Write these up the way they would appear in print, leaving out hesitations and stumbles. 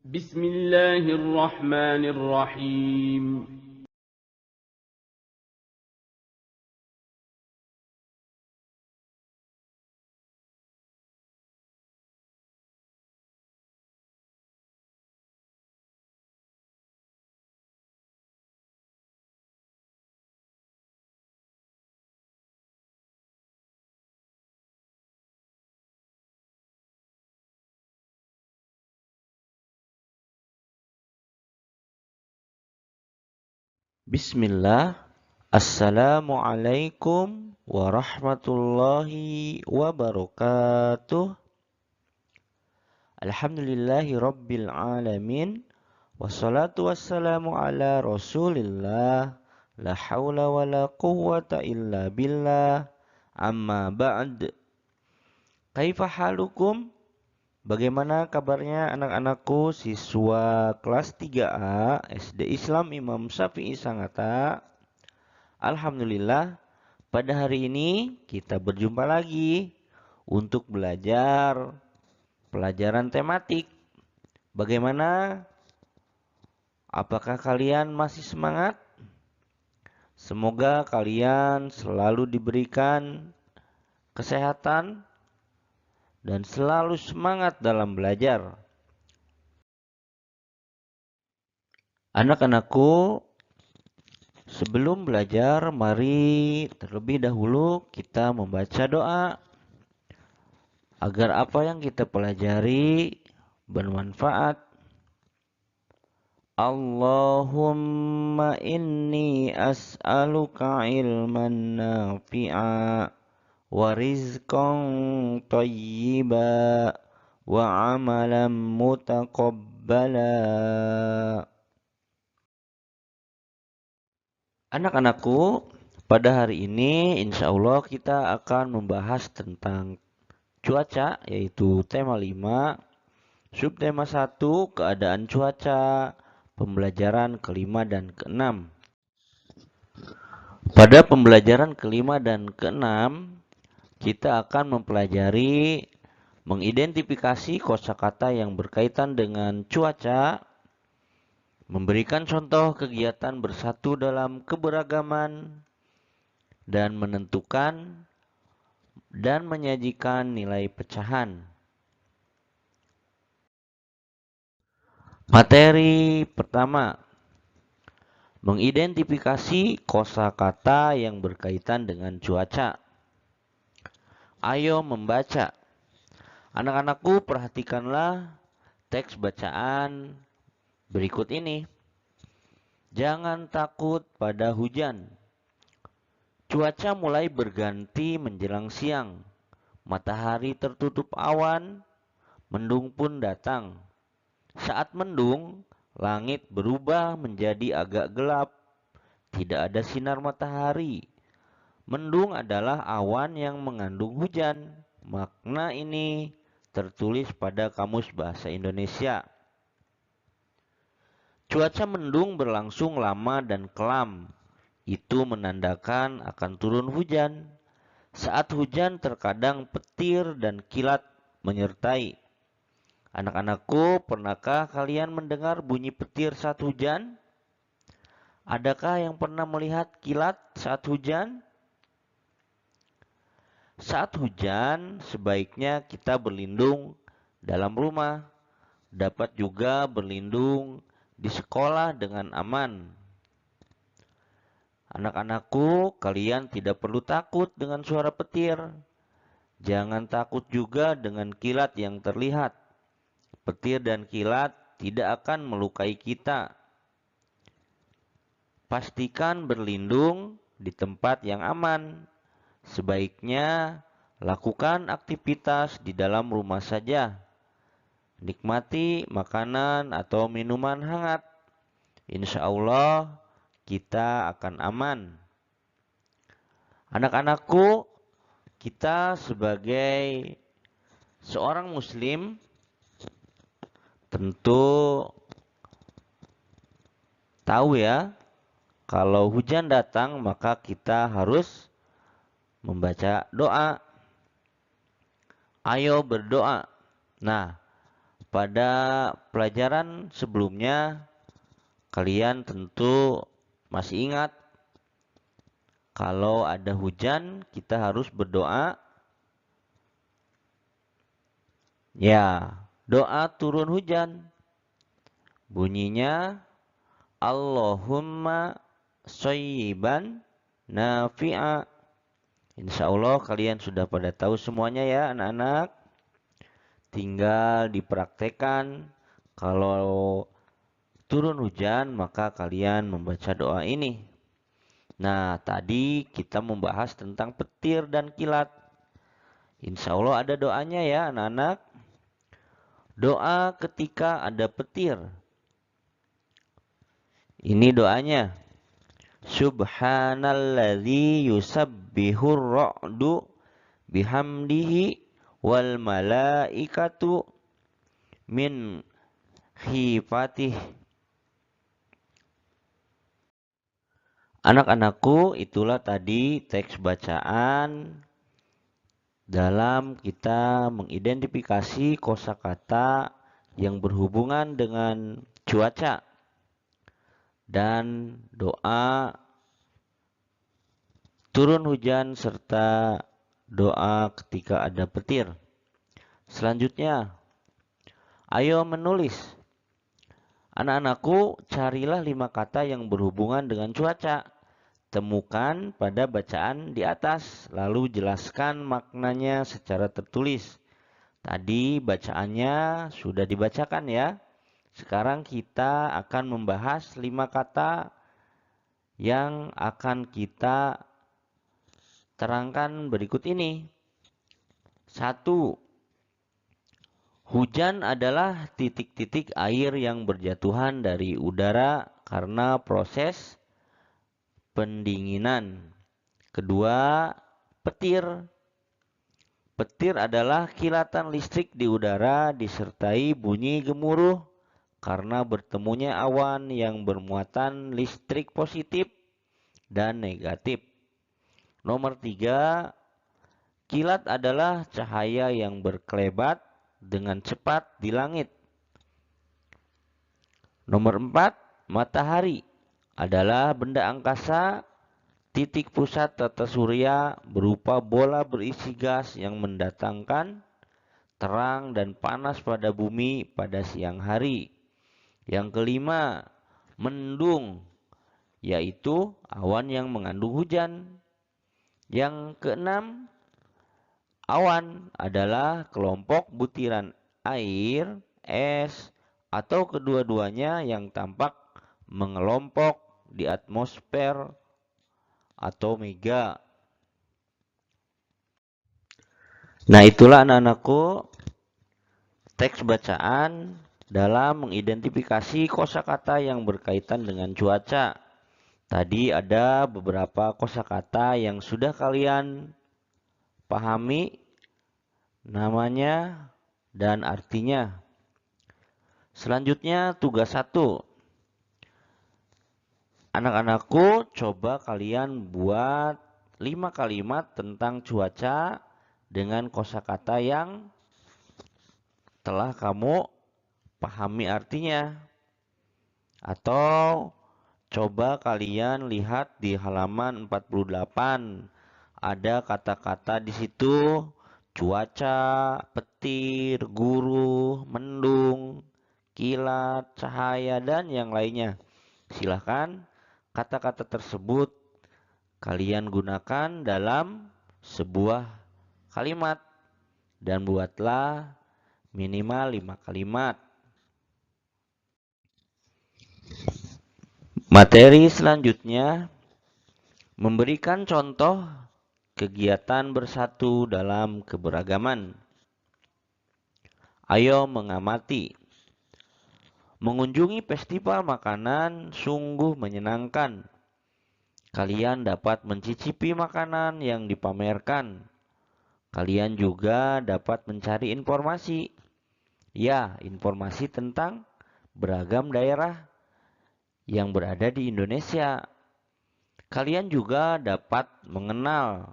بسم الله الرحمن الرحيم. Bismillah, Assalamualaikum warahmatullahi wabarakatuh. Alhamdulillahi rabbil alamin. Wassalatu wassalamu ala rasulillah. La hawla wa la quwwata illa billah. Amma ba'd. Kaifa halukum? Bagaimana kabarnya anak-anakku siswa kelas 3A SD Islam Imam Syafi'i Sangatta? Alhamdulillah, pada hari ini kita berjumpa lagi untuk belajar pelajaran tematik. Bagaimana? Apakah kalian masih semangat? Semoga kalian selalu diberikan kesehatan dan selalu semangat dalam belajar. Anak-anakku, sebelum belajar, mari terlebih dahulu kita membaca doa agar apa yang kita pelajari bermanfaat. Allahumma inni as'aluka ilman nafi'a wa rizqan thayyiba wa amalan mutaqabbala. Anak-anakku, pada hari ini insya Allah kita akan membahas tentang cuaca, yaitu tema 5. Subtema 1, keadaan cuaca, pembelajaran kelima dan keenam. Pada pembelajaran kelima dan keenam, kita akan mempelajari mengidentifikasi kosakata yang berkaitan dengan cuaca, memberikan contoh kegiatan bersatu dalam keberagaman, dan menentukan dan menyajikan nilai pecahan. Materi pertama, mengidentifikasi kosakata yang berkaitan dengan cuaca. Ayo membaca. Anak-anakku, perhatikanlah teks bacaan berikut ini. Jangan takut pada hujan. Cuaca mulai berganti menjelang siang. Matahari tertutup awan, mendung pun datang. Saat mendung, langit berubah menjadi agak gelap. Tidak ada sinar matahari. Mendung adalah awan yang mengandung hujan. Makna ini tertulis pada Kamus Bahasa Indonesia. Cuaca mendung berlangsung lama dan kelam. Itu menandakan akan turun hujan. Saat hujan terkadang petir dan kilat menyertai. Anak-anakku, pernahkah kalian mendengar bunyi petir saat hujan? Adakah yang pernah melihat kilat saat hujan? Saat hujan, sebaiknya kita berlindung dalam rumah. Dapat juga berlindung di sekolah dengan aman. Anak-anakku, kalian tidak perlu takut dengan suara petir. Jangan takut juga dengan kilat yang terlihat. Petir dan kilat tidak akan melukai kita. Pastikan berlindung di tempat yang aman. Sebaiknya lakukan aktivitas di dalam rumah saja. Nikmati makanan atau minuman hangat. Insya Allah kita akan aman. Anak-anakku, kita sebagai seorang muslim tentu tahu ya, kalau hujan datang maka kita harus membaca doa. Ayo berdoa. Nah, pada pelajaran sebelumnya kalian tentu masih ingat kalau ada hujan kita harus berdoa. Ya, doa turun hujan. Bunyinya Allahumma shayyiban nafi'a. Insya Allah kalian sudah pada tahu semuanya ya anak-anak. Tinggal dipraktekkan. Kalau turun hujan maka kalian membaca doa ini. Nah, tadi kita membahas tentang petir dan kilat. Insya Allah ada doanya ya anak-anak. Doa ketika ada petir. Ini doanya. Subhanalladzi yusabbihur ra'du bihamdihi wal malaikatu min khifatih. Anak-anakku, itulah tadi teks bacaan dalam kita mengidentifikasi kosakata yang berhubungan dengan cuaca dan doa turun hujan serta doa ketika ada petir. Selanjutnya, ayo menulis. Anak-anakku, carilah 5 kata yang berhubungan dengan cuaca. Temukan pada bacaan di atas, lalu jelaskan maknanya secara tertulis. Tadi bacaannya sudah dibacakan ya. Sekarang kita akan membahas 5 kata yang akan kita terangkan berikut ini. 1. Hujan adalah titik-titik air yang berjatuhan dari udara karena proses pendinginan. Kedua, petir. Petir adalah kilatan listrik di udara disertai bunyi gemuruh karena bertemunya awan yang bermuatan listrik positif dan negatif. Nomor 3, kilat adalah cahaya yang berkelebat dengan cepat di langit. Nomor 4, matahari adalah benda angkasa, titik pusat tata surya berupa bola berisi gas yang mendatangkan terang dan panas pada bumi pada siang hari. Yang kelima, mendung, yaitu awan yang mengandung hujan. Yang keenam, awan adalah kelompok butiran air, es, atau kedua-duanya yang tampak mengelompok di atmosfer atau mega. Nah, itulah anak-anakku teks bacaan dalam mengidentifikasi kosakata yang berkaitan dengan cuaca. Tadi ada beberapa kosakata yang sudah kalian pahami namanya dan artinya. Selanjutnya tugas 1. Anak-anakku, coba kalian buat 5 kalimat tentang cuaca dengan kosakata yang telah kamu pahami artinya. Atau coba kalian lihat di halaman 48. Ada kata-kata di situ cuaca, petir, guruh, mendung, kilat, cahaya, dan yang lainnya. Silahkan kata-kata tersebut kalian gunakan dalam sebuah kalimat dan buatlah minimal 5 kalimat. Materi selanjutnya memberikan contoh kegiatan bersatu dalam keberagaman. Ayo mengamati. Mengunjungi festival makanan sungguh menyenangkan. Kalian dapat mencicipi makanan yang dipamerkan. Kalian juga dapat mencari informasi. Ya, informasi tentang beragam daerah yang berada di Indonesia. Kalian juga dapat mengenal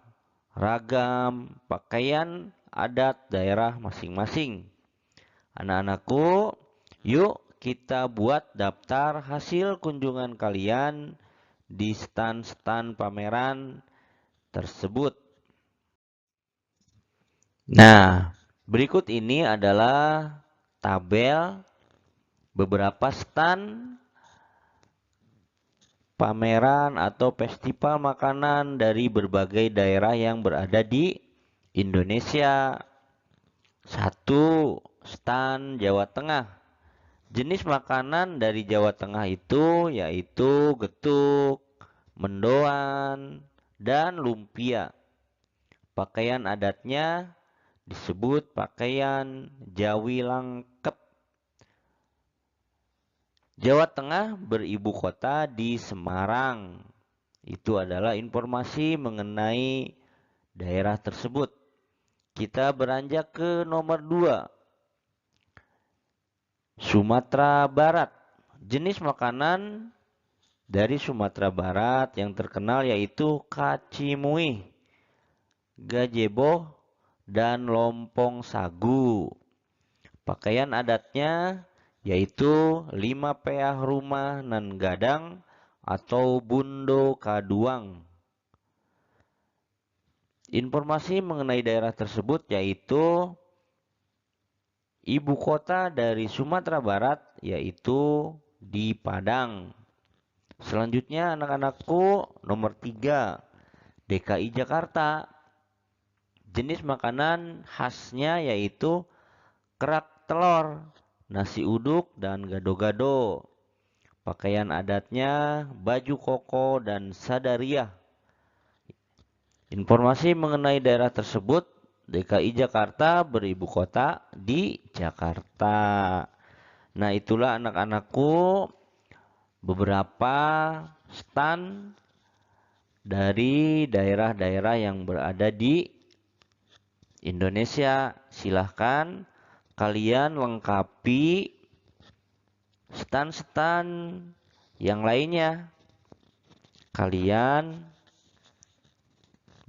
ragam pakaian adat daerah masing-masing. Anak-anakku, yuk kita buat daftar hasil kunjungan kalian di stan-stan pameran tersebut. Nah, berikut ini adalah tabel beberapa stan pameran atau festival makanan dari berbagai daerah yang berada di Indonesia. 1. Stan Jawa Tengah. Jenis makanan dari Jawa Tengah itu yaitu getuk, mendoan, dan lumpia. Pakaian adatnya disebut pakaian Jawi Langkep. Jawa Tengah beribu kota di Semarang. Itu adalah informasi mengenai daerah tersebut. Kita beranjak ke nomor 2. Sumatera Barat. Jenis makanan dari Sumatera Barat yang terkenal yaitu kacimui, gajebo, dan lompong sagu. Pakaian adatnya yaitu 5 peah rumah nan gadang atau bundo kaduang. Informasi mengenai daerah tersebut yaitu ibu kota dari Sumatera Barat yaitu di Padang. Selanjutnya anak-anakku, nomor 3, DKI Jakarta. Jenis makanan khasnya yaitu kerak telur, nasi uduk, dan gado-gado. Pakaian adatnya baju koko dan sadariah. Informasi mengenai daerah tersebut, DKI Jakarta beribu kota di Jakarta. Nah, itulah anak-anakku beberapa stan dari daerah-daerah yang berada di Indonesia. Silahkan kalian lengkapi stan-stan yang lainnya. Kalian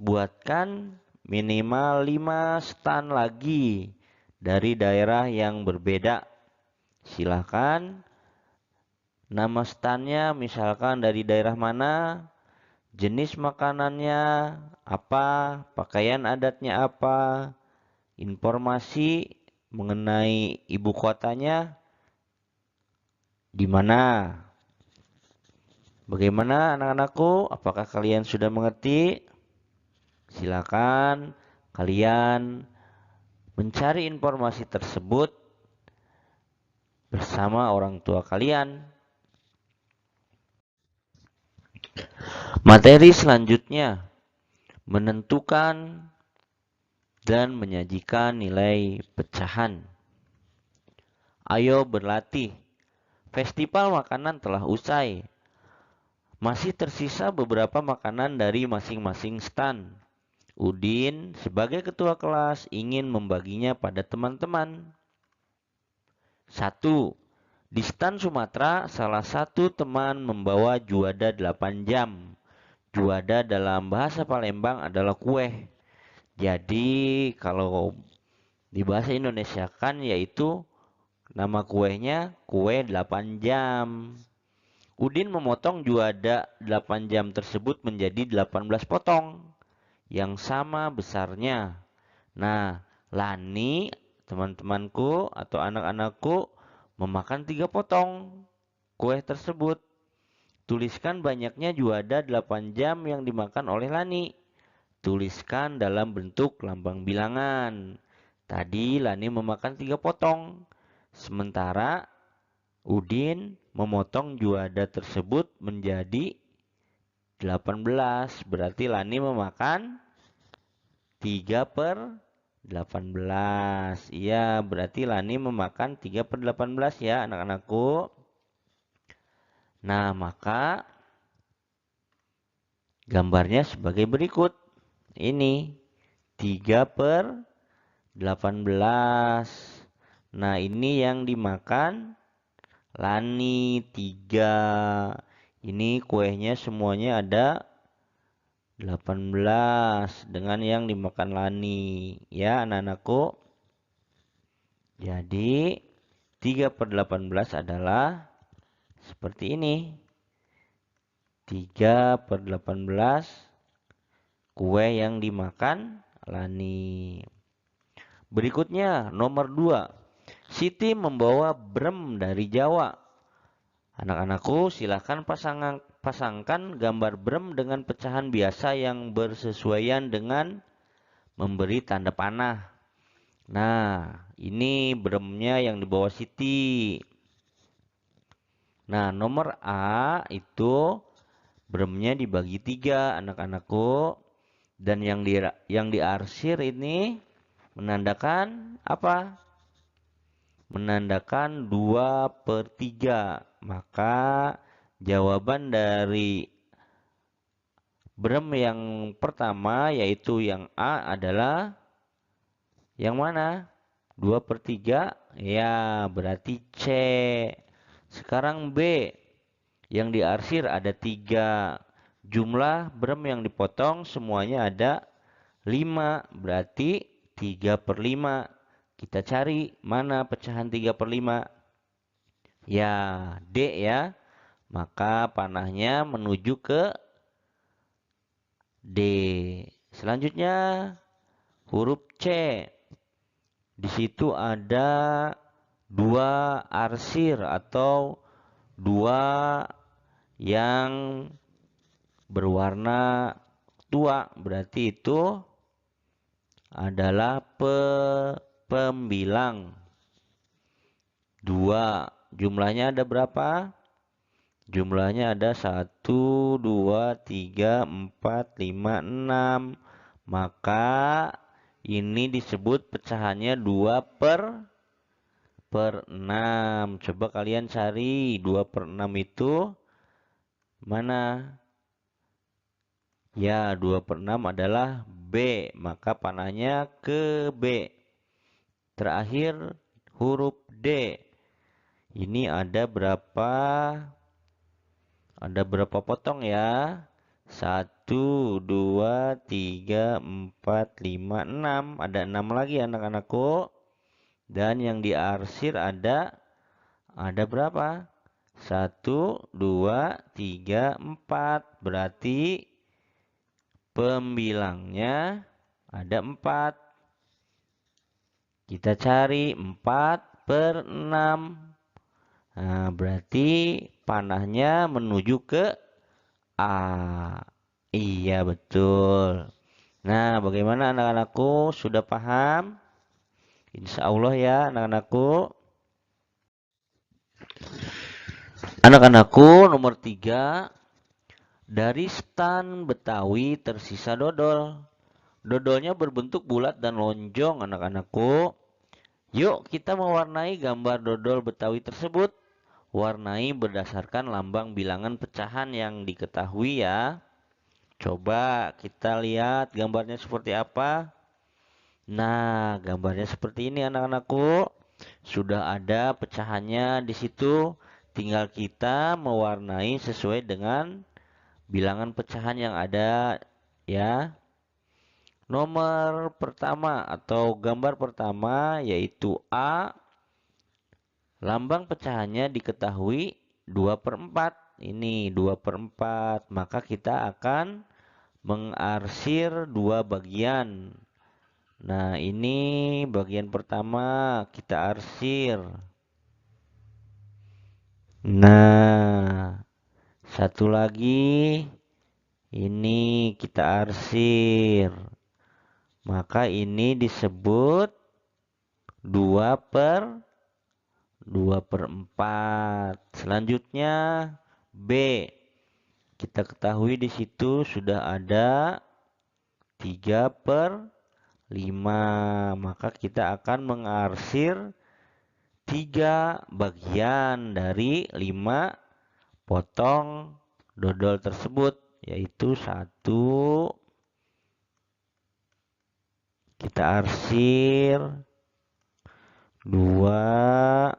buatkan minimal 5 stan lagi dari daerah yang berbeda. Silahkan nama stannya misalkan dari daerah mana, jenis makanannya apa, pakaian adatnya apa, informasi mengenai ibu kotanya di mana. Bagaimana anak-anakku? Apakah kalian sudah mengerti? Silakan kalian mencari informasi tersebut bersama orang tua kalian. Materi selanjutnya, menentukan dan menyajikan nilai pecahan. Ayo berlatih. Festival makanan telah usai. Masih tersisa beberapa makanan dari masing-masing stan. Udin sebagai ketua kelas ingin membaginya pada teman-teman. 1. Di stan Sumatera, salah satu teman membawa juada 8 jam. Juada dalam bahasa Palembang adalah kue. Jadi kalau di bahasa Indonesia kan yaitu nama kuenya kue 8 jam. Udin memotong juada 8 jam tersebut menjadi 18 potong yang sama besarnya. Nah, Lani, teman-temanku atau anak-anakku memakan 3 potong kue tersebut. Tuliskan banyaknya juada 8 jam yang dimakan oleh Lani. Tuliskan dalam bentuk lambang bilangan. Tadi Lani memakan 3 potong. Sementara Udin memotong juada tersebut menjadi 18. Berarti Lani memakan 3/18. Iya, berarti Lani memakan 3/18 ya anak-anakku. Nah, maka gambarnya sebagai berikut. Ini 3/18. Nah, ini yang dimakan Lani 3. Ini kuenya semuanya ada 18 dengan yang dimakan Lani. Ya anak-anakku. Jadi 3/18 adalah seperti ini. 3/18 kue yang dimakan Lani. Berikutnya nomor 2. Siti membawa brem dari Jawa. Anak-anakku, silahkan pasangkan gambar brem dengan pecahan biasa yang bersesuaian dengan memberi tanda panah. Nah, ini bremnya yang dibawa Siti. Nah, nomor A itu bremnya dibagi 3, anak-anakku. Dan yang diarsir ini menandakan apa? Menandakan 2/3. Maka jawaban dari brem yang pertama yaitu yang A adalah yang mana? 2/3? Ya, berarti C. Sekarang B. Yang diarsir ada 3. Jumlah brem yang dipotong semuanya ada 5. Berarti 3/5. Kita cari mana pecahan 3/5. Ya, D ya. Maka panahnya menuju ke D. Selanjutnya huruf C. Di situ ada 2 arsir atau 2 yang berwarna tua. Berarti itu adalah pembilang. 2. Jumlahnya ada berapa? Jumlahnya ada 1, 2, 3, 4, 5, 6. Maka ini disebut pecahannya 2/6. Coba kalian cari 2/6 itu mana? Ya, 2/6 adalah B. Maka panahnya ke B. Terakhir huruf D. Ini ada berapa? Ada berapa potong ya? 1, 2, 3, 4, 5, 6. Ada 6 lagi anak-anakku. Dan yang diarsir ada berapa? 1, 2, 3, 4. Berarti pembilangnya ada 4. Kita cari 4/6. Nah, berarti panahnya menuju ke A. Iya, betul. Nah, bagaimana anak-anakku? Sudah paham? Insya Allah ya anak-anakku. Anak-anakku, nomor 3. Dari stan Betawi tersisa dodol. Dodolnya berbentuk bulat dan lonjong anak-anakku. Yuk kita mewarnai gambar dodol Betawi tersebut. Warnai berdasarkan lambang bilangan pecahan yang diketahui ya. Coba kita lihat gambarnya seperti apa. Nah, gambarnya seperti ini anak-anakku. Sudah ada pecahannya di situ. Tinggal kita mewarnai sesuai dengan bilangan pecahan yang ada ya. Nomor pertama atau gambar pertama yaitu A. Lambang pecahannya diketahui 2/4. Ini 2/4. Maka kita akan mengarsir 2 bagian. Nah, ini bagian pertama kita arsir. Nah, satu lagi ini kita arsir. Maka ini disebut 2/4. Selanjutnya B. Kita ketahui di situ sudah ada 3/5. Maka kita akan mengarsir 3 bagian dari 5 potong dodol tersebut, yaitu 1 kita arsir, 2,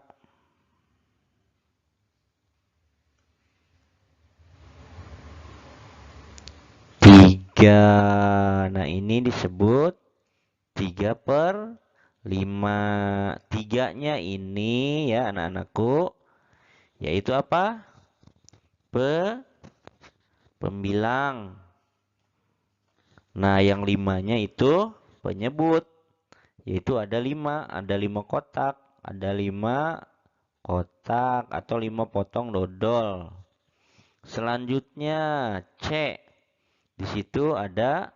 3. Nah, ini disebut 3/5. tiganya ini ya anak-anakku, yaitu apa? Pembilang. Nah, yang 5-nya itu penyebut, yaitu ada 5 kotak, ada 5 kotak atau 5 potong dodol. Selanjutnya C, di situ ada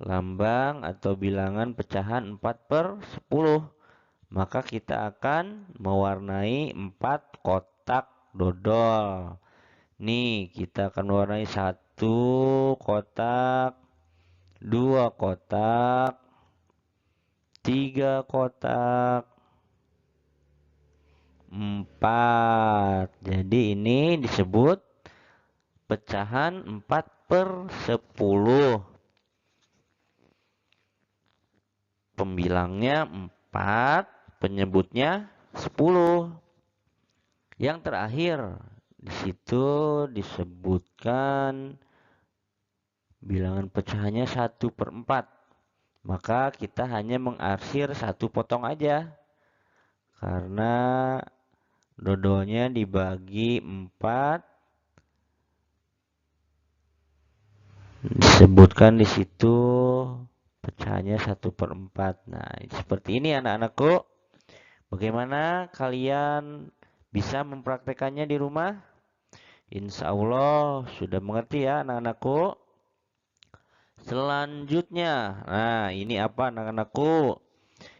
lambang atau bilangan pecahan 4/10. Maka kita akan mewarnai 4 kotak dodol. Nih, kita akan mewarnai 1 kotak, 2 kotak, 3 kotak, 4. Jadi ini disebut pecahan 4/10. Pembilangnya 4, penyebutnya 10. Yang terakhir, di situ disebutkan bilangan pecahannya 1/4. Maka kita hanya mengarsir 1 potong aja. Karena dodolnya dibagi 4, disebutkan di situ pecahannya 1/4. Nah, seperti ini anak-anakku. Bagaimana kalian bisa mempraktekannya di rumah? Insya Allah sudah mengerti ya anak-anakku. Selanjutnya, nah ini apa anak-anakku?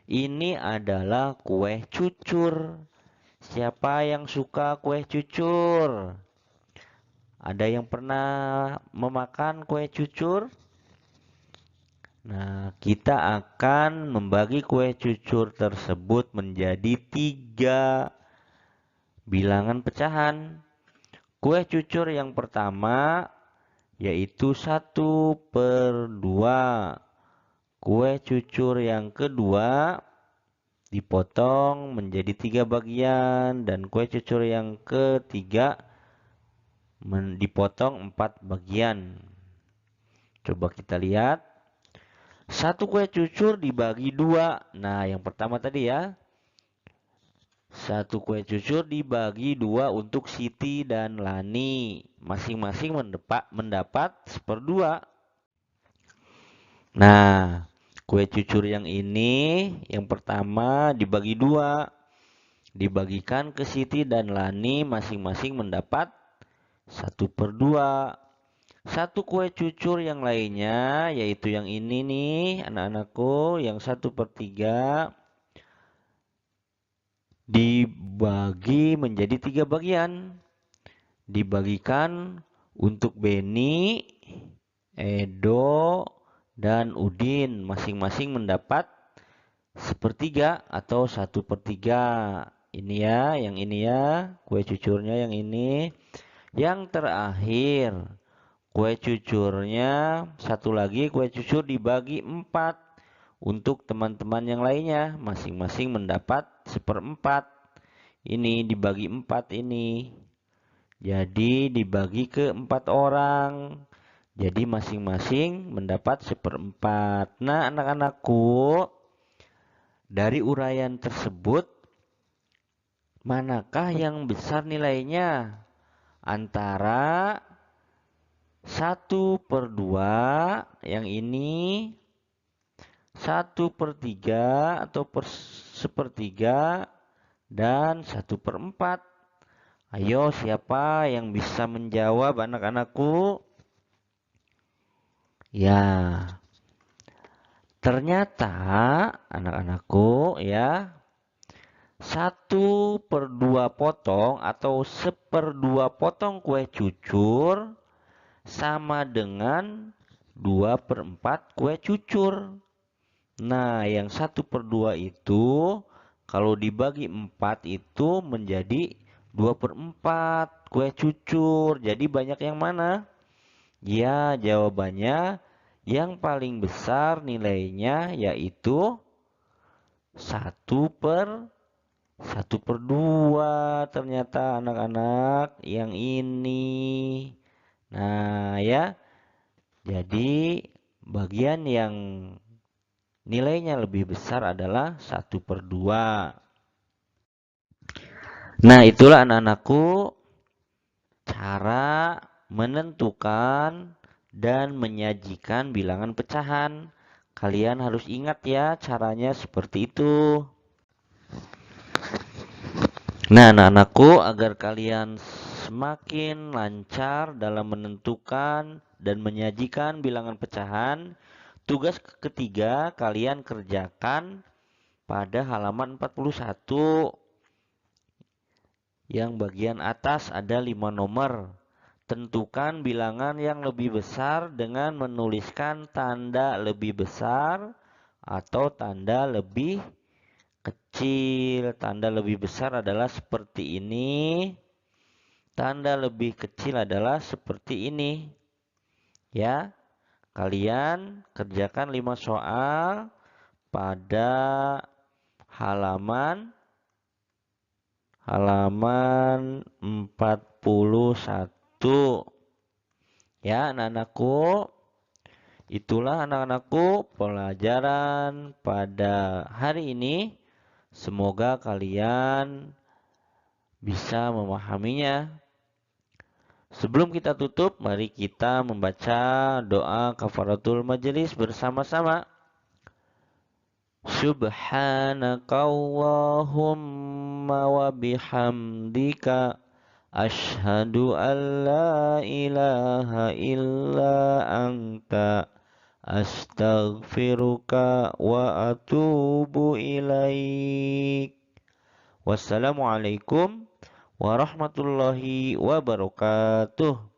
Ini adalah kue cucur. Siapa yang suka kue cucur? Ada yang pernah memakan kue cucur? Nah, kita akan membagi kue cucur tersebut menjadi 3 bilangan pecahan. Kue cucur yang pertama yaitu 1/2. Kue cucur yang kedua dipotong menjadi 3 bagian, dan kue cucur yang ketiga dipotong 4 bagian. Coba kita lihat. 1 kue cucur dibagi 2. Nah, yang pertama tadi ya. 1 kue cucur dibagi 2 untuk Siti dan Lani. Masing-masing mendapat 1/2. Nah, kue cucur yang ini yang pertama dibagi 2. Dibagikan ke Siti dan Lani, masing-masing mendapat 1/2. 1 kue cucur yang lainnya, yaitu yang ini nih anak-anakku, yang 1/3 dibagi menjadi 3 bagian. Dibagikan untuk Beni, Edo, dan Udin. Masing-masing mendapat 1/3 atau 1/3. Ini ya, yang ini ya, kue cucurnya yang ini. Yang terakhir, kue cucurnya satu lagi, kue cucur dibagi 4 untuk teman-teman yang lainnya. Masing-masing mendapat 1/4. Ini dibagi 4 ini. Jadi dibagi ke 4 orang. Jadi masing-masing mendapat 1/4. Nah, anak-anakku, dari uraian tersebut, manakah yang besar nilainya? Antara 1/2 yang ini, 1/3 atau 1/3, dan 1/4. Ayo, siapa yang bisa menjawab anak-anakku? Ya, ternyata anak-anakku ya, 1/2 potong atau 1/2 potong kue cucur sama dengan 2/4 kue cucur. Nah, yang 1/2 itu kalau dibagi 4 itu menjadi 2/4 kue cucur. Jadi banyak yang mana? Ya, jawabannya yang paling besar nilainya yaitu 1/2 ternyata anak-anak yang ini. Nah ya, jadi bagian yang nilainya lebih besar adalah 1/2. Nah, itulah anak-anakku cara menentukan dan menyajikan bilangan pecahan. Kalian harus ingat ya caranya seperti itu. Nah, anak-anakku, agar kalian semakin lancar dalam menentukan dan menyajikan bilangan pecahan, tugas ketiga kalian kerjakan pada halaman 41. Yang bagian atas ada 5 nomor. Tentukan bilangan yang lebih besar dengan menuliskan tanda lebih besar atau tanda lebih kecil. Tanda lebih besar adalah seperti ini. Tanda lebih kecil adalah seperti ini. Ya, kalian kerjakan 5 soal pada halaman 41. Ya, anak-anakku, itulah anak-anakku pelajaran pada hari ini. Semoga kalian bisa memahaminya. Sebelum kita tutup, mari kita membaca doa kafaratul majelis bersama-sama. Subhanakallahumma wa bihamdika asyhadu an la ilaha illa anta astaghfiruka wa atubu ilaik. Wassalamualaikum warahmatullahi wabarakatuh.